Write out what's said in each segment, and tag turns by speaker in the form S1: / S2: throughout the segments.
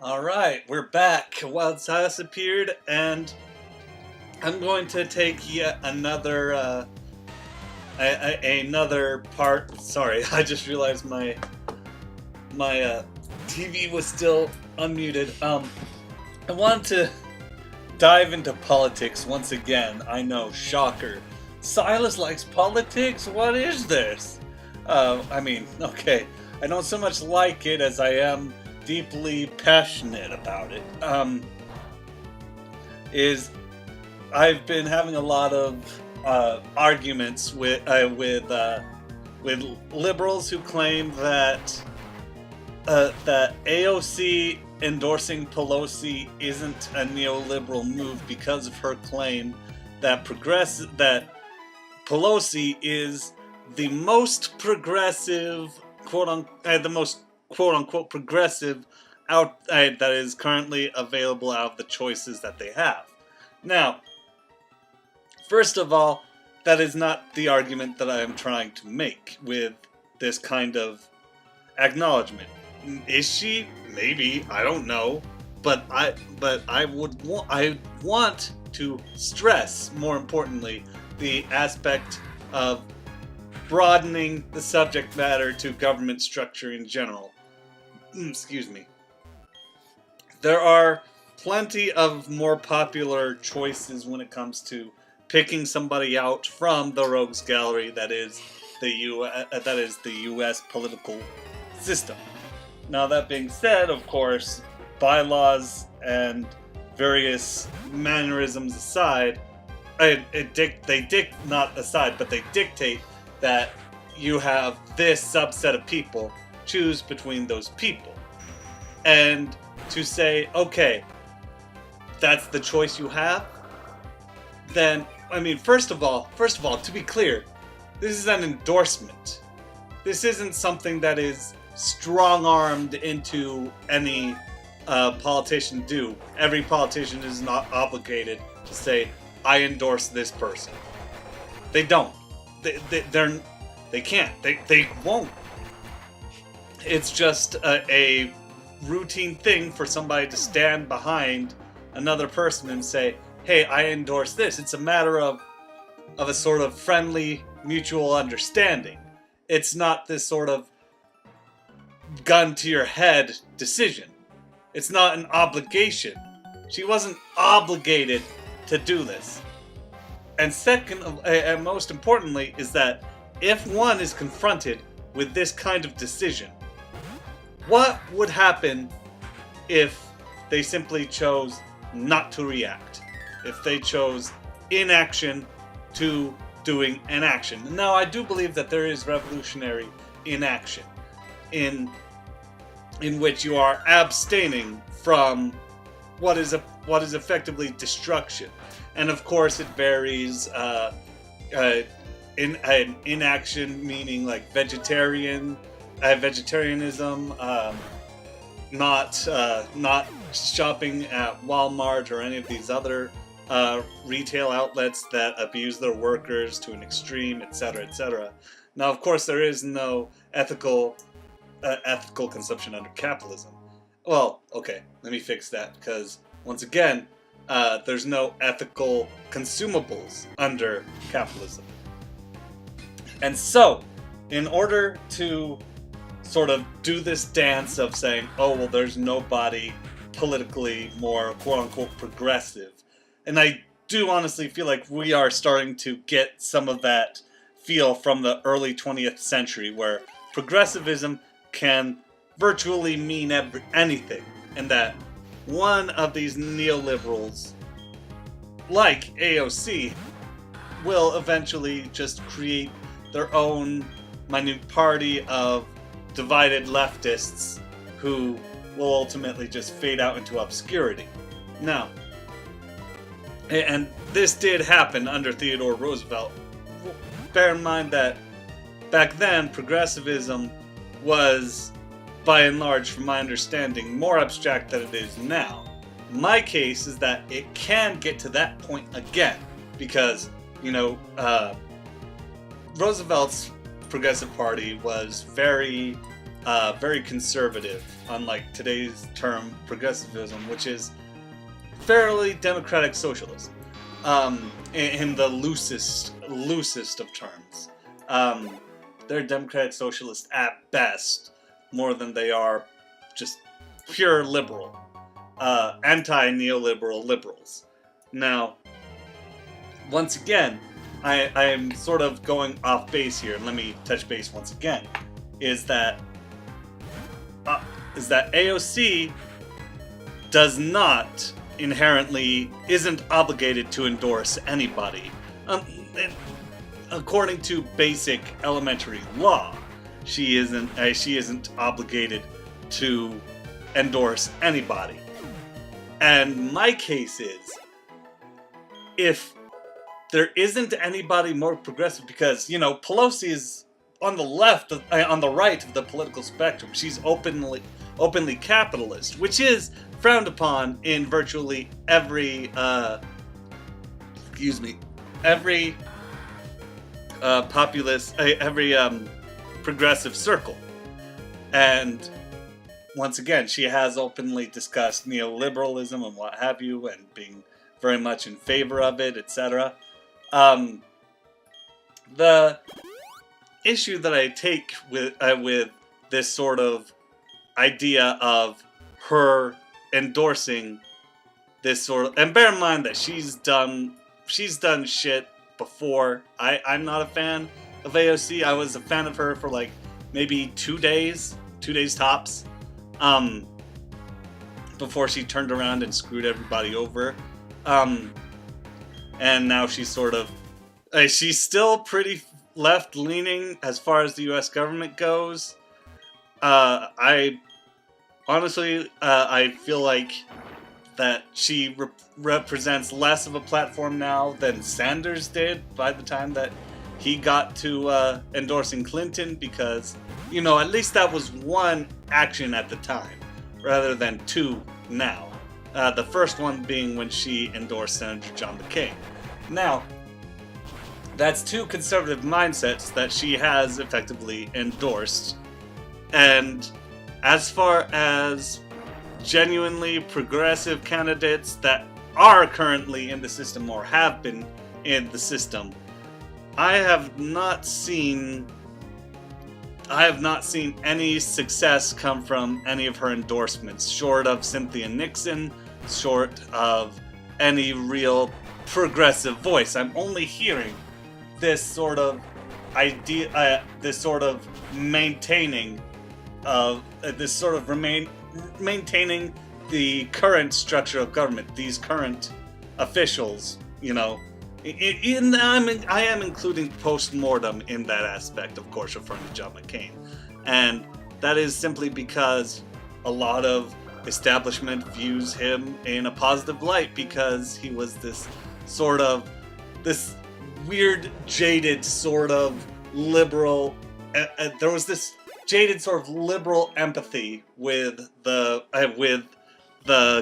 S1: Alright, we're back. Wild Silas appeared, and I'm going to take yet another, another part. Sorry, I just realized my TV was still unmuted. I wanted to dive into politics once again. I know, shocker. Silas likes politics? What is this? Okay, I don't so much like it as I am deeply passionate about it. I've been having a lot of arguments with liberals who claim that AOC endorsing Pelosi isn't a neoliberal move because of her claim that Pelosi is the most progressive, the most quote-unquote progressive that is currently available out of the choices that they have. Now, first of all, that is not the argument that I am trying to make with this kind of acknowledgement. Is she? Maybe. I don't know. But I want to stress, more importantly, the aspect of broadening the subject matter to government structure in general. Excuse me. There are plenty of more popular choices when it comes to picking somebody out from the rogues gallery that is the U.S. political system. Now, that being said, of course, bylaws and various mannerisms aside, they dictate that you have this subset of people. Choose between those people. And to say, okay, that's the choice you have, then, first of all, to be clear, this is an endorsement. This isn't something that is strong-armed into any politician do. Every politician is not obligated to say, I endorse this person. They don't. They can't. They won't. It's just a routine thing for somebody to stand behind another person and say, hey, I endorse this. It's a matter of a sort of friendly mutual understanding. It's not this sort of gun to your head decision. It's not an obligation. She wasn't obligated to do this. And second, and most importantly, is that if one is confronted with this kind of decision, what would happen if they simply chose not to react? If they chose inaction to doing an action? Now, I do believe that there is revolutionary inaction, in which you are abstaining from what is effectively destruction. And of course, it varies. Inaction meaning like vegetarianism, not shopping at Walmart or any of these other retail outlets that abuse their workers to an extreme, etc., etc. Now, of course, there is no ethical consumption under capitalism. Well, okay, let me fix that, because once again, there's no ethical consumables under capitalism. And so, in order to sort of do this dance of saying, oh, well, there's nobody politically more quote-unquote progressive, and I do honestly feel like we are starting to get some of that feel from the early 20th century, where progressivism can virtually mean anything, and that one of these neoliberals, like AOC, will eventually just create their own minute party of divided leftists who will ultimately just fade out into obscurity. Now, and this did happen under Theodore Roosevelt. Bear in mind that back then, progressivism was, by and large, from my understanding, more abstract than it is now. My case is that it can get to that point again, because, Roosevelt's Progressive Party was very very conservative, unlike today's term progressivism, which is fairly democratic socialism, in the loosest of terms. They're democratic socialist at best, more than they are just pure liberal, anti-neoliberal liberals. Now, once again, I am sort of going off base here, and let me touch base once again, is that AOC does not inherently, isn't obligated to endorse anybody. According to basic elementary law, she isn't obligated to endorse anybody. And my case is, if there isn't anybody more progressive, because, you know, Pelosi is on the left, on the right of the political spectrum. She's openly capitalist, which is frowned upon in virtually every populist, every progressive circle. And once again, she has openly discussed neoliberalism and what have you, and being very much in favor of it, etc. The issue that I take with this sort of idea of her endorsing this sort of, and bear in mind that she's done shit before. I'm not a fan of AOC. I was a fan of her for like maybe 2 days tops, before she turned around and screwed everybody over. And now she's sort of, she's still pretty left-leaning as far as the U.S. government goes. I feel like that she represents less of a platform now than Sanders did by the time that he got to endorsing Clinton, because, you know, at least that was one action at the time, rather than two now. The first one being when she endorsed Senator John McCain. Now, that's two conservative mindsets that she has effectively endorsed. And as far as genuinely progressive candidates that are currently in the system or have been in the system, I have not seen any success come from any of her endorsements, short of Cynthia Nixon, short of any real progressive voice. I'm only hearing this sort of idea, this sort of maintaining maintaining the current structure of government, these current officials, you know. I am including post-mortem in that aspect, of course, referring to John McCain. And that is simply because a lot of establishment views him in a positive light, because he was this weird, jaded sort of liberal. There was this jaded sort of liberal empathy with the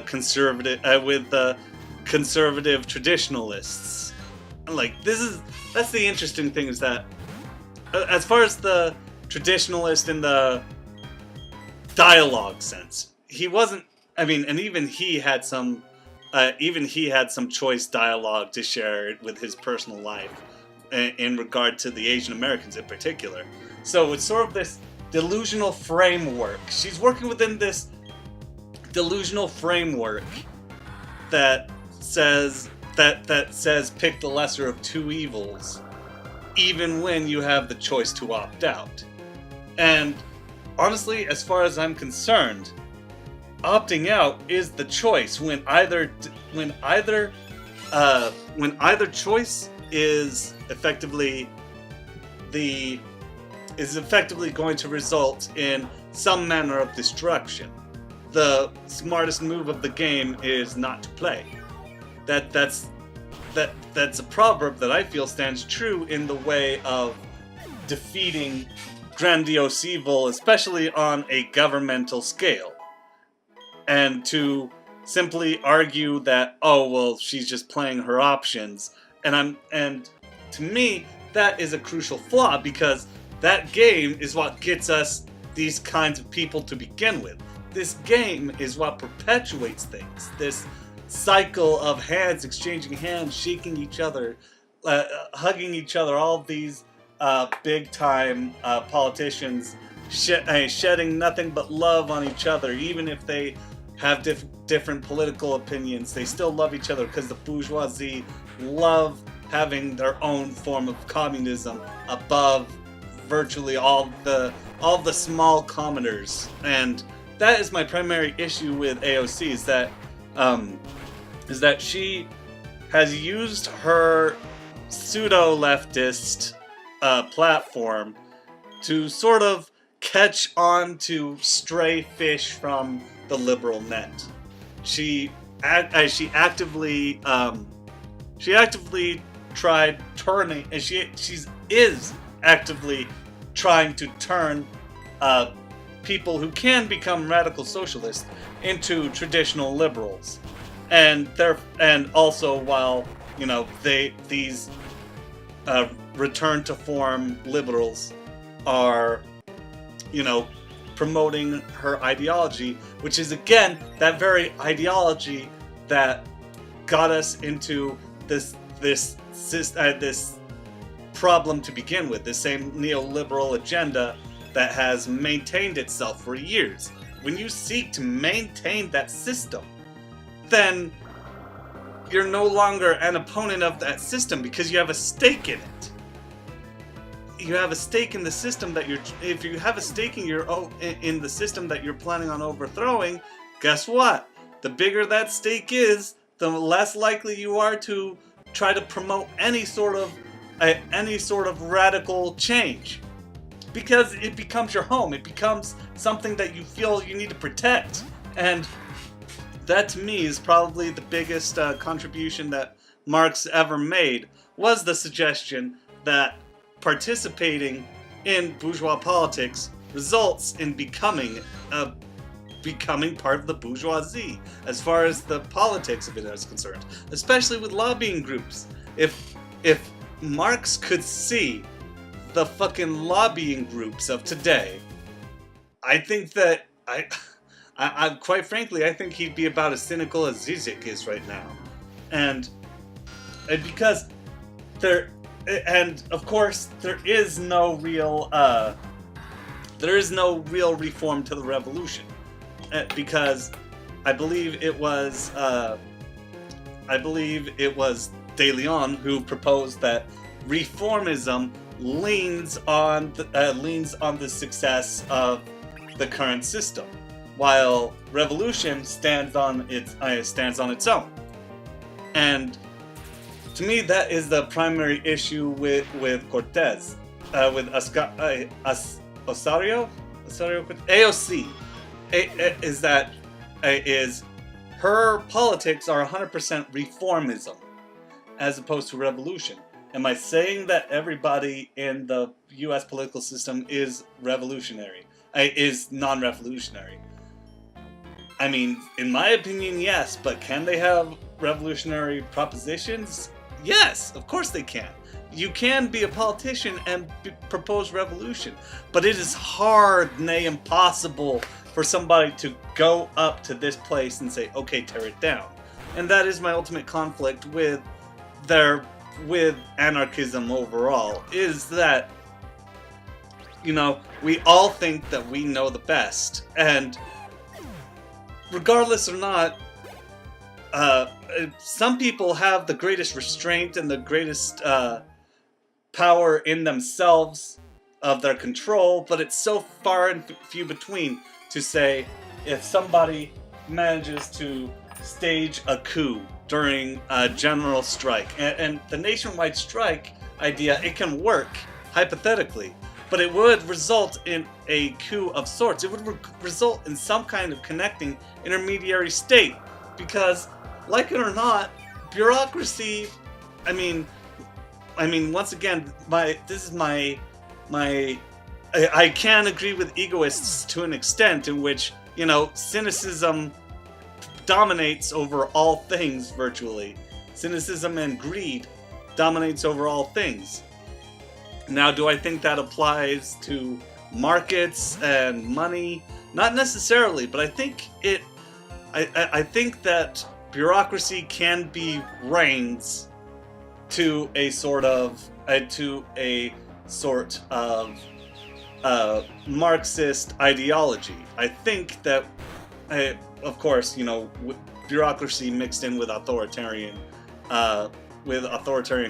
S1: conservative traditionalists. Like, that's the interesting thing, is that as far as the traditionalist in the dialogue sense, he wasn't. I mean, and even he had some choice dialogue to share with his personal life in regard to the Asian Americans in particular. So it's sort of this delusional framework. She's working within this delusional framework that says pick the lesser of two evils, even when you have the choice to opt out. And honestly, as far as I'm concerned, opting out is the choice when either choice is effectively going to result in some manner of destruction. The smartest move of the game is not to play. That's a proverb that I feel stands true in the way of defeating grandiose evil, especially on a governmental scale. And to simply argue that, oh well, she's just playing her options, and to me that is a crucial flaw, because that game is what gets us these kinds of people to begin with. This game is what perpetuates things. This cycle of hands exchanging hands, shaking each other, hugging each other, all these big-time politicians shedding nothing but love on each other, even if they have different political opinions. They still love each other because the bourgeoisie love having their own form of communism above virtually all the small commoners. And that is my primary issue with AOC, is that she has used her pseudo-leftist platform to sort of catch on to stray fish from the liberal net. She actively tried turning, and she is actively trying to turn people who can become radical socialists into traditional liberals, and also while these return to form liberals are promoting her ideology, which is again that very ideology that got us into this problem to begin with, the same neoliberal agenda that has maintained itself for years. When you seek to maintain that system, then you're no longer an opponent of that system because you have a stake in it. You have a stake in the system if you have a stake in the system that you're planning on overthrowing, guess what? The bigger that stake is, the less likely you are to try to promote any sort of radical change, because it becomes your home. It becomes something that you feel you need to protect, and that to me is probably the biggest contribution that Marx ever made, was the suggestion that participating in bourgeois politics results in becoming part of the bourgeoisie, as far as the politics of it is concerned, especially with lobbying groups. If Marx could see the fucking lobbying groups of today, I think that I quite frankly, I think he'd be about as cynical as Zizek is right now, and because of course there is no real reform to the revolution, because I believe it was De Leon who proposed that reformism leans on the success of the current system, while revolution stands on its own. And to me, that is the primary issue with Cortez, with Osario AOC, is her politics are 100% reformism as opposed to revolution. Am I saying that everybody in the U.S. political system is revolutionary? Is non-revolutionary? I mean, in my opinion, yes, but can they have revolutionary propositions? Yes, of course they can. You can be a politician and propose revolution, but it is hard, nay impossible, for somebody to go up to this place and say, okay, tear it down. And that is my ultimate conflict with anarchism overall, is that, we all think that we know the best, and regardless or not, some people have the greatest restraint and the greatest power in themselves of their control, but it's so far and few between to say if somebody manages to stage a coup during a general strike. And the nationwide strike idea, it can work, hypothetically, but it would result in a coup of sorts. It would result in some kind of connecting intermediary state, because, like it or not, bureaucracy, I mean, once again, I can agree with egoists to an extent in which, cynicism dominates over all things virtually. Cynicism and greed dominates over all things. Now, do I think that applies to markets and money? Not necessarily, but I think I think that bureaucracy can be reins to a sort of Marxist ideology. I think that, of course, bureaucracy mixed in with authoritarian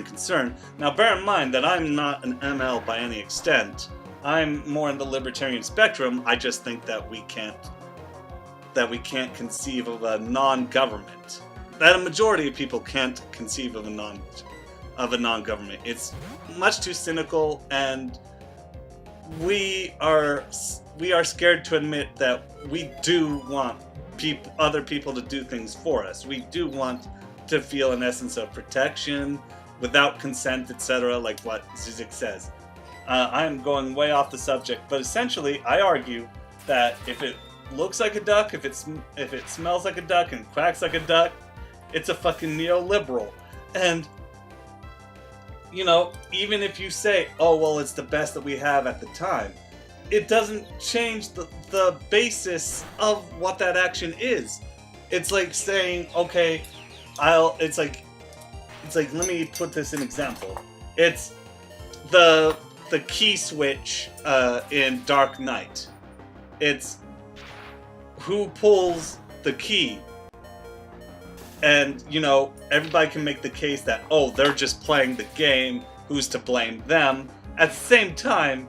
S1: concern. Now, bear in mind that I'm not an ML by any extent. I'm more in the libertarian spectrum. I just think that we can't conceive of a non-government. That a majority of people can't conceive of a non-government. It's much too cynical, and we are scared to admit that we do want other people to do things for us. We do want to feel an essence of protection without consent, etc., like what Zizek says. I'm going way off the subject, but essentially I argue that if it looks like a duck, if it smells like a duck and quacks like a duck, it's a fucking neoliberal. And even if you say, oh well, it's the best that we have at the time, it doesn't change the basis of what that action is. It's like saying, okay, it's like let me put this in example. It's the key switch in Dark Knight. It's who pulls the key. And, everybody can make the case that, oh, they're just playing the game, who's to blame them? At the same time,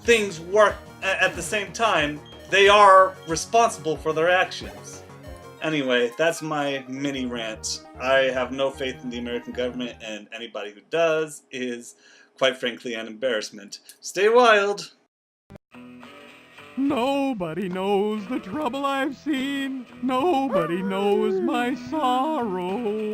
S1: things work. At the same time, they are responsible for their actions. Anyway, that's my mini rant. I have no faith in the American government, and anybody who does is, quite frankly, an embarrassment. Stay wild!
S2: Nobody knows the trouble I've seen. Nobody knows my sorrow.